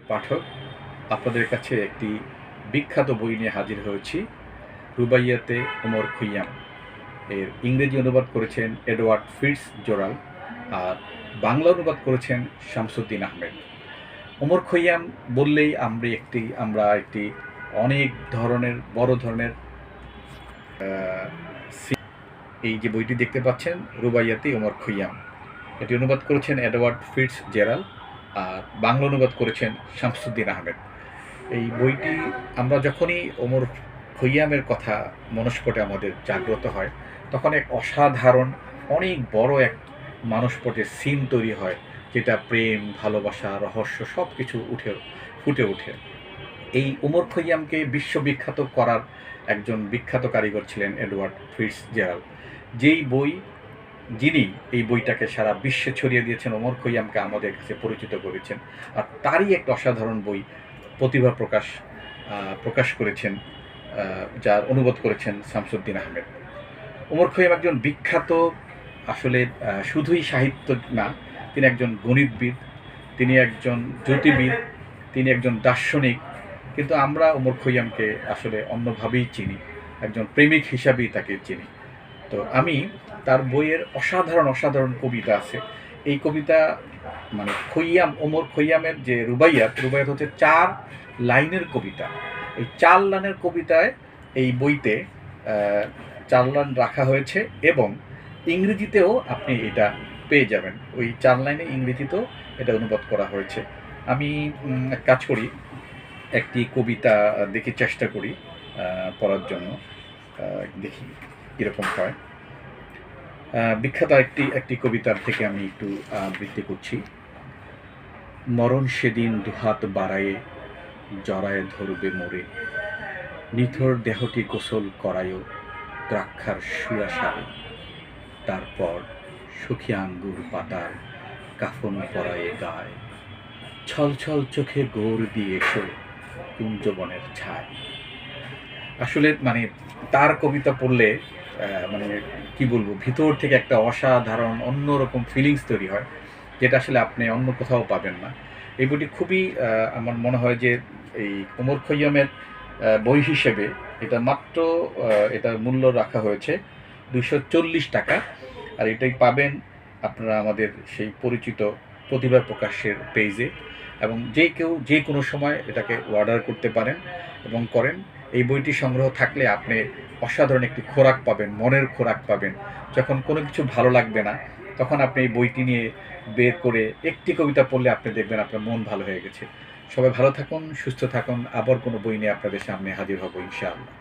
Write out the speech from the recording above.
পাঠক, আপনাদের কাছে একটি বিখ্যাত বই নিয়ে হাজির হয়েছি। রুবাইয়াতে ওমর খৈয়াম এর ইংরেজি অনুবাদ করেছেন এডওয়ার্ড ফিটজজেরাল্ড, আর বাংলা অনুবাদ করেছেন শামসুদ্দিন আহমেদ। ওমর খৈয়াম বললেই আমরা একটি অনেক ধরনের বড় ধরনের এই যে বইটি দেখতে পাচ্ছেন, রুবাইয়াতে ওমর খৈয়াম, এটি অনুবাদ করেছেন এডওয়ার্ড ফিটজজেরাল্ড, আর বাংলা অনুবাদ করেছেন শামসুদ্দিন আহমেদ। এই বইটি আমরা যখনই ওমর খৈয়ামের কথা মনস্পটে আমাদের জাগ্রত হয়, তখন এক অসাধারণ অনেক বড় এক মানসপটে সিন তৈরি হয়, যেটা প্রেম, ভালোবাসা, রহস্য সব কিছু ফুটে ওঠে। এই ওমর খৈয়ামকে বিশ্ববিখ্যাত করার একজন বিখ্যাত কারিগর ছিলেন এডওয়ার্ড ফিটজজেরাল্ড। যিনি এই বইটাকে সারা বিশ্বে ছড়িয়ে দিয়েছেন, ওমর খৈয়ামকে আমাদের কাছে পরিচিত করেছেন। আর তারই একটা অসাধারণ বই প্রতিভা প্রকাশ করেছেন, যার অনুবাদ করেছেন শামসুদ্দিন আহমেদ। ওমর খৈয়াম একজন বিখ্যাত, আসলে শুধুই সাহিত্য না, তিনি একজন গণিতবিদ, তিনি একজন জ্যোতির্বিদ, তিনি একজন দার্শনিক। কিন্তু আমরা ওমর খৈয়ামকে আসলে অন্যভাবেই চিনি, একজন প্রেমিক হিসাবেই তাকে চিনি। তো আমি তার বইয়ের অসাধারণ কবিতা আছে। এই কবিতা মানে ওমর খৈয়ামের যে রুবাইয়াত হচ্ছে 4 লাইনের কবিতা। এই 4 লাইনের কবিতায় এই বইতে 4 লাইন রাখা হয়েছে, এবং ইংরেজিতেও আপনি এটা পেয়ে যাবেন। ওই 4 লাইনে ইংরেজিতেও এটা অনুবাদ করা হয়েছে। আমি এক কাজ করি, একটি কবিতা দেখি, চেষ্টা করি পড়ার জন্য, দেখি কীরকম হয়। বিখ্যাত একটি কবিতার থেকে আমি একটু আবৃত্তি করছি। মরণ সেদিন দুহাত বাড়ায়ে জড়ায়ে ধরবে মোরে, নিথর দেহটি গোসল করায়ও দ্রাক্ষার সুরাসারে, তারপর সুখী আঙ্গুর পাতার কাফন পরায়ে গায়, ছলছল চোখে গোর দিয়ে এসো কুঞ্জবনের ছায়। আসলে মানে তার কবিতা পড়লে মানে কি বলবো, ভিতর থেকে একটা অসাধারণ অন্যরকম ফিলিংস তৈরি হয়, যেটা আসলে আপনি অন্য কোথাও পাবেন না। এই বইটি খুবই আমার মনে হয় যে এই ওমর খৈয়ামের বই হিসেবে এটা মাত্র এটার মূল্য রাখা হয়েছে 240 টাকা। আর এটাই পাবেন আপনারা আমাদের সেই পরিচিত প্রতিভা প্রকাশের পেজে, এবং যে কোনো সময় এটাকে অর্ডার করতে পারেন এবং করেন। এই বইটি সংগ্রহ থাকলে আপনি অসাধারণ একটি খোরাক পাবেন, মনের খোরাক পাবেন। যখন কোনো কিছু ভালো লাগবে না, তখন আপনি এই বইটি নিয়ে বের করে একটি কবিতা পড়লে আপনি দেখবেন আপনার মন ভালো হয়ে গেছে। সবাই ভালো থাকুন, সুস্থ থাকুন। আবার কোনো বই নিয়ে আপনাদের সামনে হাজির হব ইনশাআল্লাহ।